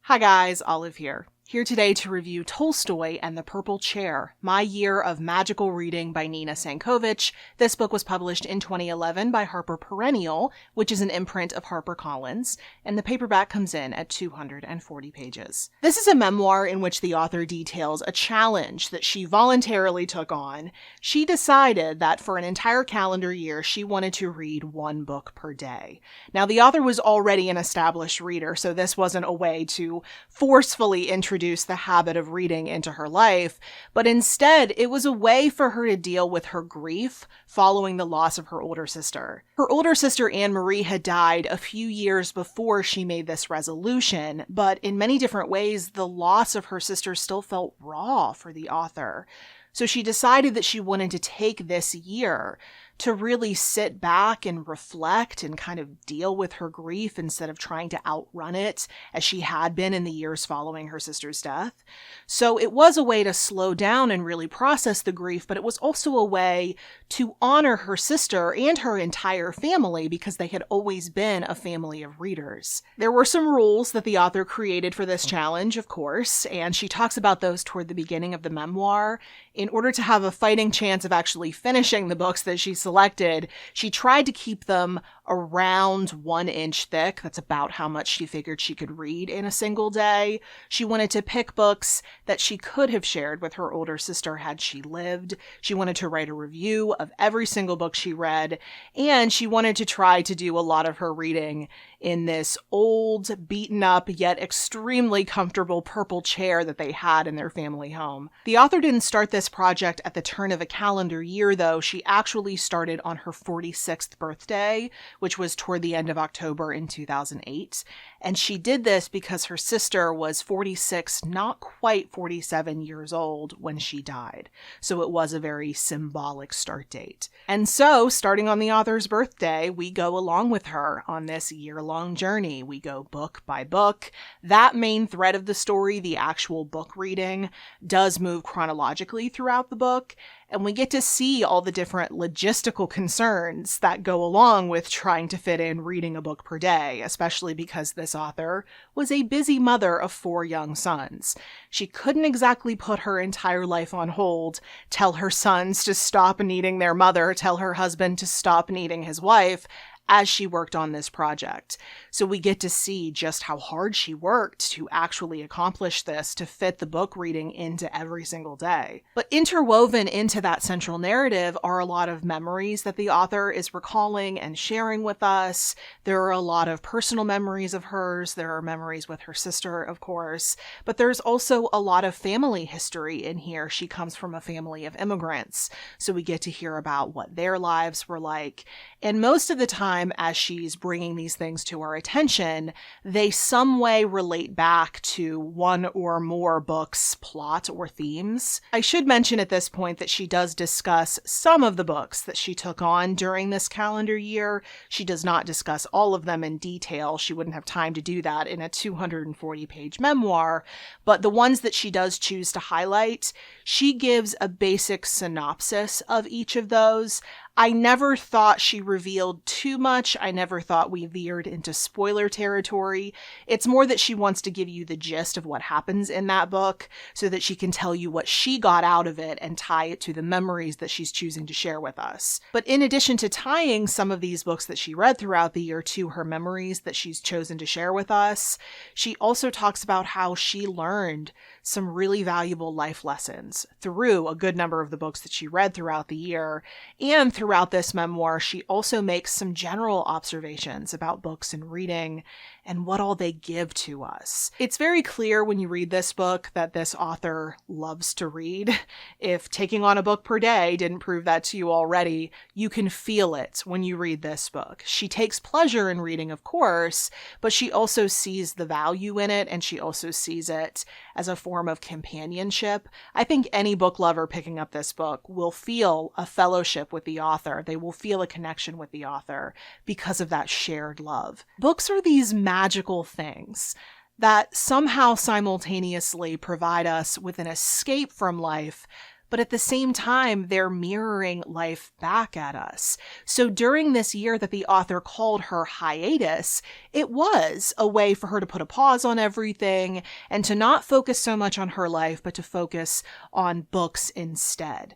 Hi guys, Olive here. Here today to review Tolstoy and the Purple Chair, My Year of Magical Reading by Nina Sankovitch. This book was published in 2011 by Harper Perennial, which is an imprint of HarperCollins, and the paperback comes in at 240 pages. This is a memoir in which the author details a challenge that she voluntarily took on. She decided that for an entire calendar year, she wanted to read one book per day. Now, the author was already an established reader, so this wasn't a way to forcefully introduce the habit of reading into her life, but instead it was a way for her to deal with her grief following the loss of her older sister. Her older sister Anne-Marie had died a few years before she made this resolution, but in many different ways the loss of her sister still felt raw for the author. So she decided that she wanted to take this year to really sit back and reflect and kind of deal with her grief instead of trying to outrun it as she had been in the years following her sister's death. So it was a way to slow down and really process the grief, but it was also a way to honor her sister and her entire family because they had always been a family of readers. There were some rules that the author created for this challenge, of course, and she talks about those toward the beginning of the memoir. In order to have a fighting chance of actually finishing the books that she selected, she tried to keep them around 1 inch thick. That's about how much she figured she could read in a single day. She wanted to pick books that she could have shared with her older sister had she lived. She wanted to write a review of every single book she read, and she wanted to try to do a lot of her reading in this old, beaten up, yet extremely comfortable purple chair that they had in their family home. The author didn't start this project at the turn of a calendar year, though. She actually started on her 46th birthday, which was toward the end of October in 2008. And she did this because her sister was 46, not quite 47 years old when she died. So it was a very symbolic start date. And so, starting on the author's birthday, we go along with her on this year-long journey. We go book by book. That main thread of the story, the actual book reading, does move chronologically throughout the book, and we get to see all the different logistical concerns that go along with trying to fit in reading a book per day, especially because this author was a busy mother of 4 young sons. She couldn't exactly put her entire life on hold, tell her sons to stop needing their mother, tell her husband to stop needing his wife, as she worked on this project. So we get to see just how hard she worked to actually accomplish this, to fit the book reading into every single day. But interwoven into that central narrative are a lot of memories that the author is recalling and sharing with us. There are a lot of personal memories of hers. There are memories with her sister, of course, but there's also a lot of family history in here. She comes from a family of immigrants, so we get to hear about what their lives were like. And most of the time, as she's bringing these things to our attention, they some way relate back to one or more books' plot or themes. I should mention at this point that she does discuss some of the books that she took on during this calendar year. She does not discuss all of them in detail. She wouldn't have time to do that in a 240-page memoir, but the ones that she does choose to highlight, she gives a basic synopsis of each of those. I never thought she revealed too much. I never thought we veered into spoiler territory. It's more that she wants to give you the gist of what happens in that book so that she can tell you what she got out of it and tie it to the memories that she's choosing to share with us. But in addition to tying some of these books that she read throughout the year to her memories that she's chosen to share with us, she also talks about how she learned some really valuable life lessons through a good number of the books that she read throughout the year. And throughout this memoir, she also makes some general observations about books and reading and what all they give to us. It's very clear when you read this book that this author loves to read. If taking on a book per day didn't prove that to you already, you can feel it when you read this book. She takes pleasure in reading, of course, but she also sees the value in it, and she also sees it as a form of companionship. I think any book lover picking up this book will feel a fellowship with the author. They will feel a connection with the author because of that shared love. Books are these magical things that somehow simultaneously provide us with an escape from life, but at the same time, they're mirroring life back at us. So during this year that the author called her hiatus, it was a way for her to put a pause on everything and to not focus so much on her life, but to focus on books instead.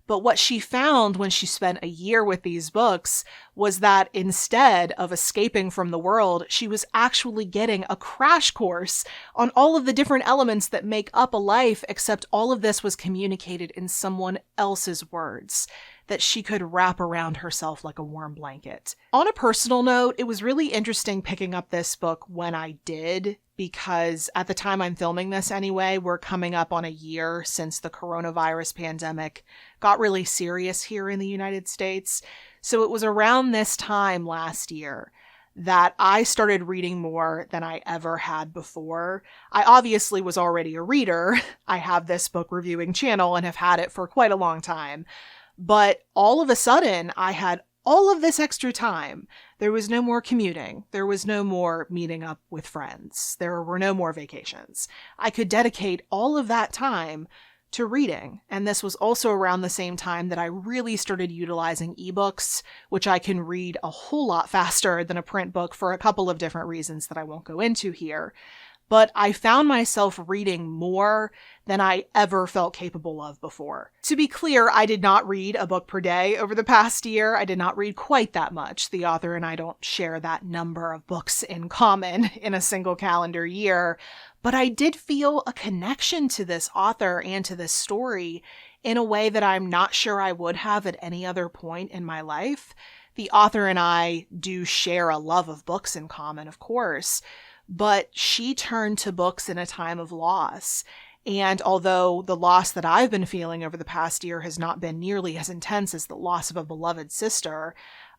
But what she found when she spent a year with these books was that instead of escaping from the world, she was actually getting a crash course on all of the different elements that make up a life, except all of this was communicated in someone else's words that she could wrap around herself like a warm blanket. On a personal note, it was really interesting picking up this book when I did, because at the time I'm filming this anyway, we're coming up on a year since the coronavirus pandemic got really serious here in the United States. So it was around this time last year that I started reading more than I ever had before. I obviously was already a reader. I have this book reviewing channel and have had it for quite a long time. But all of a sudden, I had all of this extra time. There was no more commuting. There was no more meeting up with friends. There were no more vacations. I could dedicate all of that time to reading. And this was also around the same time that I really started utilizing ebooks, which I can read a whole lot faster than a print book for a couple of different reasons that I won't go into here. But I found myself reading more than I ever felt capable of before. To be clear, I did not read a book per day over the past year. I did not read quite that much. The author and I don't share that number of books in common in a single calendar year. But I did feel a connection to this author and to this story in a way that I'm not sure I would have at any other point in my life. The author and I do share a love of books in common, of course. But she turned to books in a time of loss. And although the loss that I've been feeling over the past year has not been nearly as intense as the loss of a beloved sister,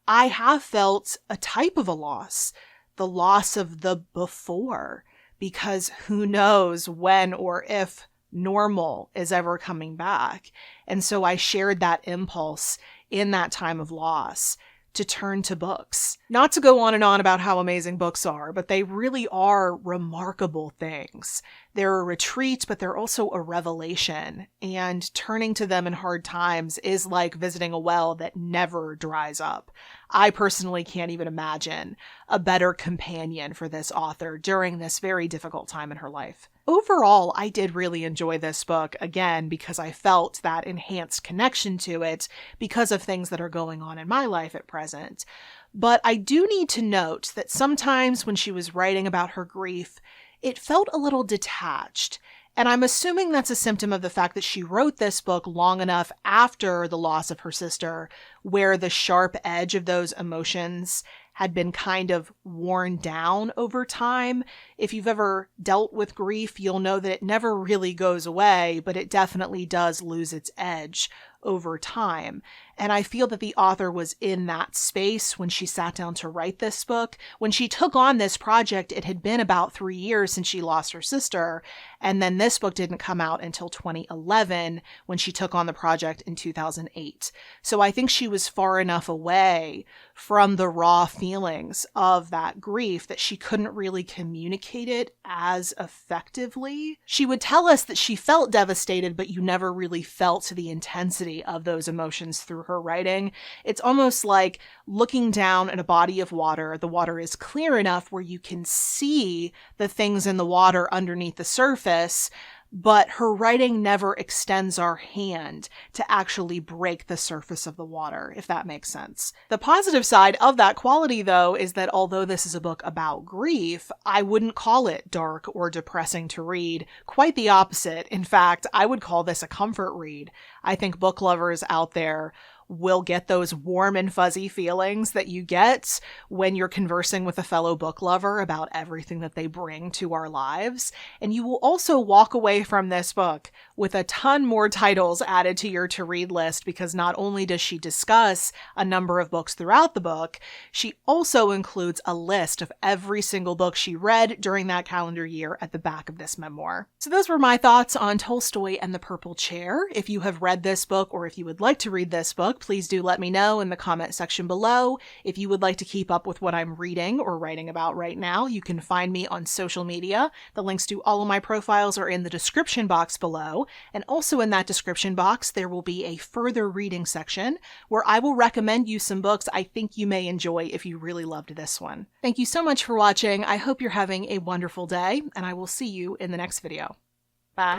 I have felt a type of a loss, the loss of the before, because who knows when or if normal is ever coming back. And so I shared that impulse in that time of loss to turn to books. Not to go on and on about how amazing books are, but they really are remarkable things. They're a retreat, but they're also a revelation. And turning to them in hard times is like visiting a well that never dries up. I personally can't even imagine a better companion for this author during this very difficult time in her life. Overall, I did really enjoy this book, again, because I felt that enhanced connection to it because of things that are going on in my life at present. But I do need to note that sometimes when she was writing about her grief, it felt a little detached. And I'm assuming that's a symptom of the fact that she wrote this book long enough after the loss of her sister, where the sharp edge of those emotions had been kind of worn down over time. If you've ever dealt with grief, you'll know that it never really goes away, but it definitely does lose its edge over time. And I feel that the author was in that space when she sat down to write this book. When she took on this project, it had been about 3 years since she lost her sister. And then this book didn't come out until 2011 when she took on the project in 2008. So I think she was far enough away from the raw feelings of that grief that she couldn't really communicate it as effectively. She would tell us that she felt devastated, but you never really felt the intensity of those emotions through her writing. It's almost like looking down at a body of water. The water is clear enough where you can see the things in the water underneath the surface, but her writing never extends our hand to actually break the surface of the water, if that makes sense. The positive side of that quality, though, is that although this is a book about grief, I wouldn't call it dark or depressing to read. Quite the opposite. In fact, I would call this a comfort read. I think book lovers out there will get those warm and fuzzy feelings that you get when you're conversing with a fellow book lover about everything that they bring to our lives. And you will also walk away from this book with a ton more titles added to your to-read list, because not only does she discuss a number of books throughout the book, she also includes a list of every single book she read during that calendar year at the back of this memoir. So those were my thoughts on Tolstoy and the Purple Chair. If you have read this book, or if you would like to read this book, book, please do let me know in the comment section below. If you would like to keep up with what I'm reading or writing about right now, you can find me on social media. The links to all of my profiles are in the description box below, and also in that description box there will be a further reading section where I will recommend you some books I think you may enjoy if you really loved this one. Thank you so much for watching. I hope you're having a wonderful day, and I will see you in the next video. Bye.